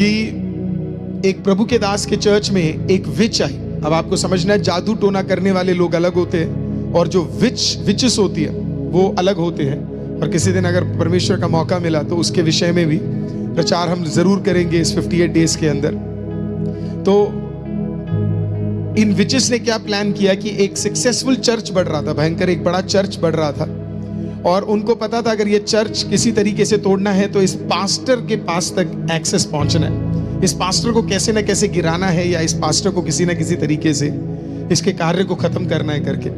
कि एक प्रभु के दास के चर्च में एक विच आई। अब आपको समझना है, जादू टोना करने वाले लोग अलग होते हैं और जो विचेस होती है वो अलग होते हैं। और किसी दिन अगर परमेश्वर का मौका मिला तो उसके विषय में भी प्रचार हम जरूर करेंगे इस 58 डेज के अंदर। तो इन विचेस ने क्या प्लान किया कि एक सक्सेसफुल चर्च बढ़ रहा था, भयंकर एक बड़ा चर्च बढ़ रहा था, और उनको पता था अगर ये चर्च किसी तरीके से तोड़ना है तो इस पास्टर के पास तक एक्सेस पहुंचना है, इस पास्टर को कैसे ना कैसे गिराना है, या इस पास्टर को किसी ना किसी तरीके से इसके कार्य को खत्म करना है करके।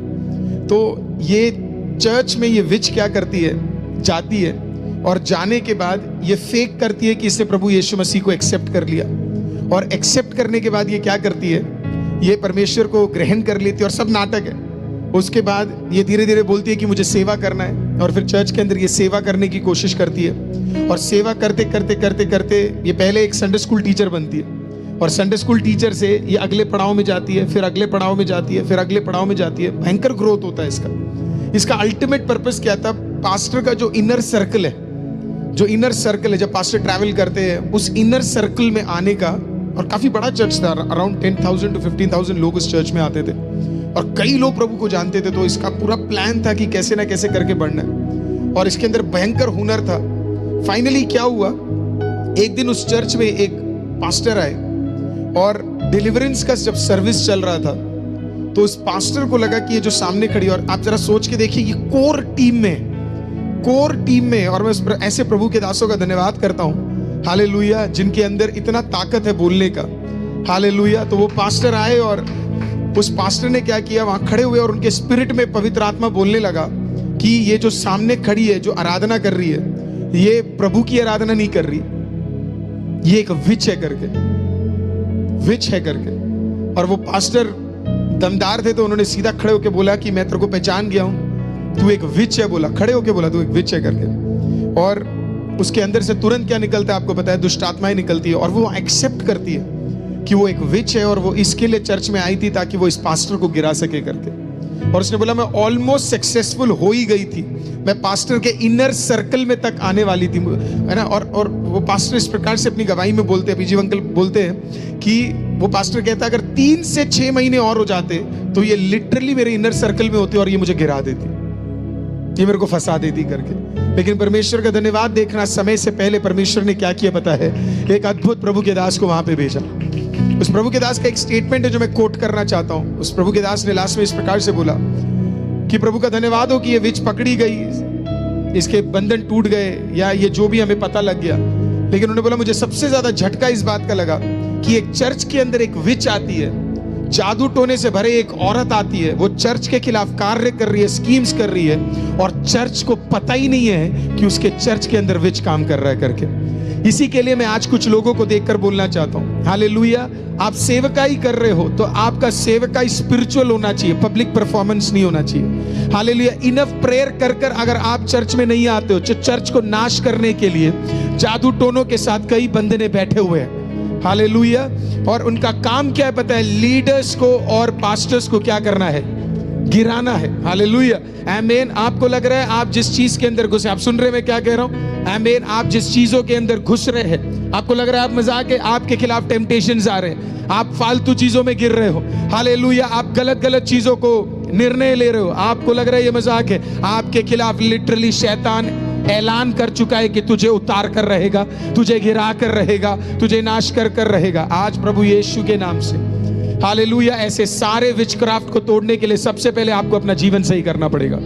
तो ये चर्च में ये विच क्या करती है, जाती है और जाने के बाद ये फेक करती है कि इसने प्रभु यीशु मसीह को एक्सेप्ट कर लिया, और एक्सेप्ट करने के बाद ये क्या करती है, ये परमेश्वर को ग्रहण कर लेती है, और सब नाटक है। उसके बाद ये धीरे धीरे बोलती है कि मुझे सेवा करना है, और फिर चर्च के अंदर ये सेवा करने की कोशिश करती है, और सेवा करते करते करते करते ये पहले एक संडे स्कूल टीचर बनती है, और संडे स्कूल टीचर से ये अगले पड़ाव में जाती है, फिर अगले पड़ाव में जाती है, फिर अगले पड़ाव में जाती है। भयंकर ग्रोथ होता है इसका अल्टीमेट पर्पस क्या था, पास्टर का जो इनर सर्कल है, जब पास्टर ट्रैवल करते हैं उस इनर सर्कल में आने का, और काफी बड़ा चर्च था, अराउंड 10,000 to 15,000 लोग उस चर्च में आते थे, और कई लोग प्रभु को जानते थे। तो इसका पूरा प्लान था कि कैसे ना कैसे करके बढ़ना है, और इसके अंदर भयंकर हुनर था। फाइनली क्या हुआ, एक दिन उस चर्च में एक पास्टर आए, और डिलीवरेंस का जब सर्विस चल रहा था तो उस पास्टर को लगा कि ये जो सामने खड़ी, और आप जरा सोच के देखिए, ये कोर टीम में, और मैं ऐसे प्रभु के दासों का धन्यवाद करता हूँ, हालेलुया, जिनके अंदर इतना ताकत है बोलने का, हालेलुया। तो वो पास्टर आए, और उस पास्टर ने क्या किया, वहां खड़े हुए और उनके स्पिरिट में पवित्र आत्मा बोलने लगा कि ये जो सामने खड़ी है, जो आराधना कर रही है, ये प्रभु की आराधना नहीं कर रही, ये एक विच है करके। और वो पास्टर दमदार थे, तो उन्होंने सीधा खड़े होकर बोला कि मैं तेरे को पहचान गया हूं, तू एक विच है। बोला, खड़े होकर बोला, तू एक विच है करके। और उसके अंदर से तुरंत क्या निकलता है आपको पता है, दुष्ट आत्माएं निकलती है, और वो एक्सेप्ट करती है कि वो एक विच है, और वो इसके लिए चर्च में आई थी ताकि वो इस पास्टर को गिरा सके करके। और उसने बोला, मैं ऑलमोस्ट सक्सेसफुल हो ही गई थी, मैं पास्टर के इनर सर्कल में तक आने वाली थी, है ना। और वो पास्टर इस प्रकार से अपनी गवाही में बोलते हैं, बीजी अंकल बोलते हैं कि वो पास्टर कहता है अगर 3 से 6 महीने और हो जाते तो ये लिटरली मेरे इनर सर्कल में होते और ये मुझे गिरा देती, ये मेरे को फंसा देती करके। लेकिन परमेश्वर का धन्यवाद देखना, समय से पहले परमेश्वर ने क्या किया पता है, एक अद्भुत प्रभु के दास को वहां पे भेजा। उस प्रभु के दास का एक स्टेटमेंट है जो मैं कोट करना चाहता हूं। उस प्रभु के दास ने लास्ट में इस प्रकार से बोला कि प्रभु का धन्यवाद हो कि ये विच पकड़ी गई, इसके बंधन टूट गए, या ये जो भी हमें पता लग गया। लेकिन उन्होंने बोला, मुझे सबसे ज्यादा झटका इस बात का लगा कि एक चर्च के अंदर एक विच आती है, जादू टोने से भरे एक औरत आती है, वो चर्च के खिलाफ कार्य कर रही है, स्कीम्स कर रही है, और चर्च को पता ही नहीं है कि उसके चर्च के अंदर विच काम कर रहा है करके। इसी के लिए मैं आज कुछ लोगों को देखकर बोलना चाहता हूं, हालेलुया। आप सेवकाई कर रहे हो तो आपका सेवकाई स्पिरिचुअल होना चाहिए, पब्लिक परफॉर्मेंस नहीं होना चाहिए, हालेलुया। इनफ प्रेयर कर कर अगर आप चर्च में नहीं आते हो, चर्च को नाश करने के लिए जादू टोनों के साथ कई बंदे बैठे हुए हैं, हालेलुया। और उनका काम क्या है पता है, लीडर्स को और पास्टर्स को क्या करना है, गिराना है, हालेलुया, आमीन। आपको लग रहा है आप जिस चीज के अंदर घुसे, आप सुन रहे हैं मैं क्या कह रहा हूं, आमीन। आप जिस चीजों के अंदर घुस रहे हैं, आपको लग रहा है आप मजाक है, आपके खिलाफ टेम्पटेशंस आ रहे हैं, आप फालतू चीजों में गिर रहे हो, हालेलुया। आप गलत चीजों को निर्णय ले रहे हो, आपको लग रहा है ये मजाक है, आपके खिलाफ लिटरली शैतान ऐलान कर चुका है कि तुझे उतार कर रहेगा, तुझे गिरा कर रहेगा, तुझे नाश कर रहेगा। आज प्रभु यीशु के नाम से, हालेलुया, ऐसे सारे विचक्राफ्ट को तोड़ने के लिए सबसे पहले आपको अपना जीवन सही करना पड़ेगा।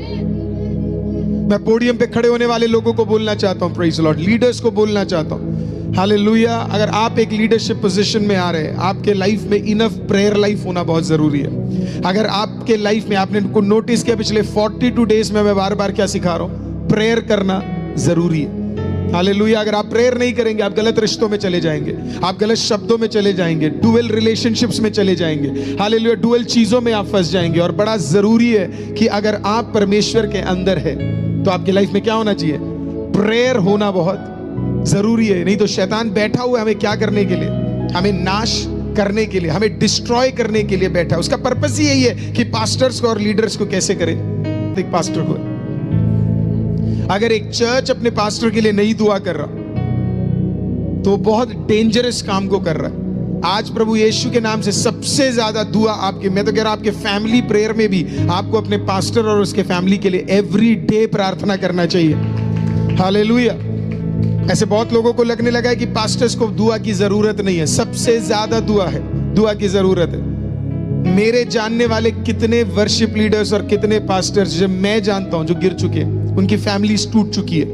मैं पोडियम पे खड़े होने वाले लोगों को बोलना चाहता हूं, प्रेज़ द लॉर्ड, लीडर्स को बोलना चाहता हूं, हालेलुया। अगर आप एक लीडरशिप पोजीशन में आ रहे हैं, आपके लाइफ में इनफ प्रेयर लाइफ होना बहुत जरूरी है। अगर आपके लाइफ में आपने को नोटिस किया पिछले 42 डेज में मैं बार बार क्या सिखा रहा हूं, प्रेयर करना जरूरी है, हालेलुया। अगर आप प्रेयर नहीं करेंगे, आप गलत रिश्तों में चले जाएंगे, आप गलत शब्दों में चले जाएंगे, डुअल रिलेशनशिप्स में चले जाएंगे, हालेलुया, डुअल चीजों में आप फंस जाएंगे। और बड़ा जरूरी है कि अगर आप परमेश्वर के अंदर है तो आपकी लाइफ में क्या होना चाहिए, प्रेयर होना बहुत जरूरी है। नहीं तो शैतान बैठा हुआ है हमें क्या करने के लिए, हमें नाश करने के लिए, हमें डिस्ट्रॉय करने के लिए बैठा है। उसका पर्पस ही यही है कि पास्टर्स को और लीडर्स को कैसे करे। एक पास्टर को, अगर एक चर्च अपने पास्टर के लिए नहीं दुआ कर रहा, तो बहुत डेंजरस काम को कर रहा है। आज प्रभु यीशु के नाम से सबसे ज्यादा दुआ आपके, मैं तो कह रहा हूं आपके फैमिली प्रेयर में भी आपको अपने पास्टर और उसके फैमिली के लिए एवरी डे प्रार्थना करना चाहिए। हालेलुया। ऐसे बहुत लोगों को लगने लगा है कि पास्टर्स को दुआ की जरूरत नहीं है। सबसे ज्यादा दुआ की जरूरत है। मेरे जानने वाले कितने वर्शिप लीडर्स और कितने पास्टर्स जो मैं जानता हूं जो गिर चुके हैं, उनकी फैमिलीज टूट चुकी है,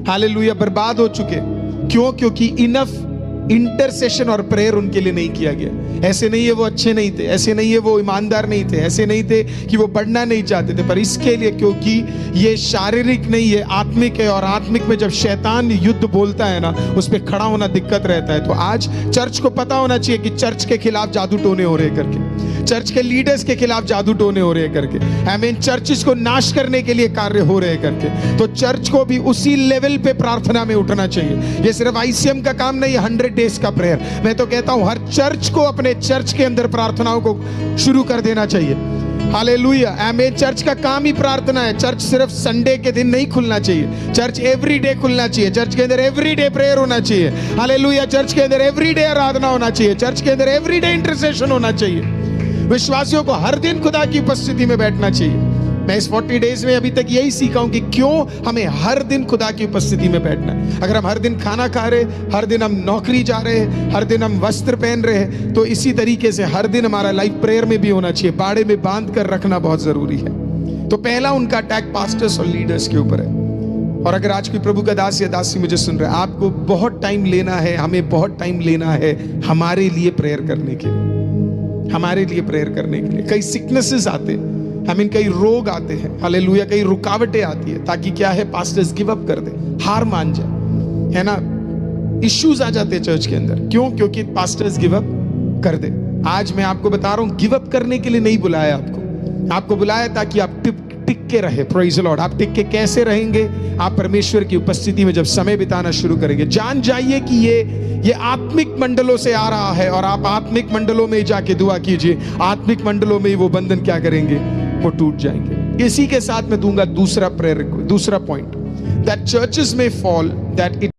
हालेलुया, बर्बाद हो चुके। क्यों? क्योंकि इनफ इंटरसेशन और प्रेयर उनके लिए नहीं किया गया। ऐसे नहीं है वो अच्छे नहीं थे, ऐसे नहीं है वो ईमानदार नहीं थे, ऐसे नहीं थे कि वो बढ़ना नहीं चाहते थे, पर इसके लिए क्योंकि ये शारीरिक नहीं है, आत्मिक है, और आत्मिक में जब शैतान युद्ध बोलता है ना, उस पर खड़ा होना दिक्कत रहता है। तो आज चर्च को पता होना चाहिए कि चर्च के खिलाफ जादू टोने हो रहे करके, चर्च के लीडर्स के खिलाफ जादू टोने हो रहे करके, आई मीन चर्चेस को नाश करने के लिए कार्य हो रहे करके। तो चर्च को भी उसी लेवल पे प्रार्थना में उठना चाहिए। ये सिर्फ ICM का काम नहीं है, 100 डेज का प्रेयर। मैं तो कहता हूं हर चर्च को अपने चर्च के अंदर प्रार्थनाओं को शुरू कर देना चाहिए। हालेलुया, आमीन। चर्च का काम ही प्रार्थना है। चर्च सिर्फ संडे के दिन नहीं खुलना चाहिए, चर्च एवरी डे खुलना चाहिए। चर्च के अंदर एवरी डे प्रेयर होना चाहिए। हालेलुया। चर्च के अंदर एवरी डे आराधना होना चाहिए। चर्च के अंदर एवरी डे इंटरसेशन होना चाहिए। विश्वासियों को हर दिन खुदा की उपस्थिति में बैठना चाहिए। मैं इस 40 डेज में अभी तक यही सीखा हूं कि क्यों हमें हर दिन खुदा की उपस्थिति में बैठना है। अगर हम हर दिन खाना खा रहे, हर दिन हम नौकरी जा रहे हैं, हर दिन हम वस्त्र पहन रहे हैं, तो इसी तरीके से हर दिन हमारा लाइफ प्रेयर में भी होना चाहिए। बाड़े में बांध कर रखना बहुत जरूरी है। तो पहला उनका अटैक पास्टर्स और लीडर्स के ऊपर है। और अगर आज कोई प्रभु का दास या दासी मुझे सुन रहा है, आपको बहुत टाइम लेना है, हमें बहुत टाइम लेना है हमारे लिए प्रेयर करने के लिए, हमारे लिए प्रेयर करने के लिए। कई सिकनेसेस आते हैं, आई मीन कई रोग आते हैं, हालेलुया, कई रुकावटें आती है, ताकि क्या है, पास्टर्स गिव अप कर दे, हार मान जाए, है ना। इश्यूज आ जाते हैं चर्च के अंदर। क्यों? क्योंकि पास्टर्स गिव अप कर दे। आज मैं आपको बता रहा हूं, गिव अप करने के लिए नहीं बुलाया आपको बुलाया ताकि आप टिक के रहे। Praise the Lord. आप टिक के कैसे रहेंगे? आप परमेश्वर की उपस्थिति में जब समय बिताना शुरू करेंगे। जान जाइए कि ये आत्मिक मंडलों से आ रहा है, और आप आत्मिक मंडलों में जाके दुआ कीजिए। आत्मिक मंडलों में वो बंधन क्या करेंगे, वो टूट जाएंगे। इसी के साथ मैं दूंगा दूसरा प्रेयर, दूसरा पॉइंट, दैट चर्चेस में फॉल, दैट इट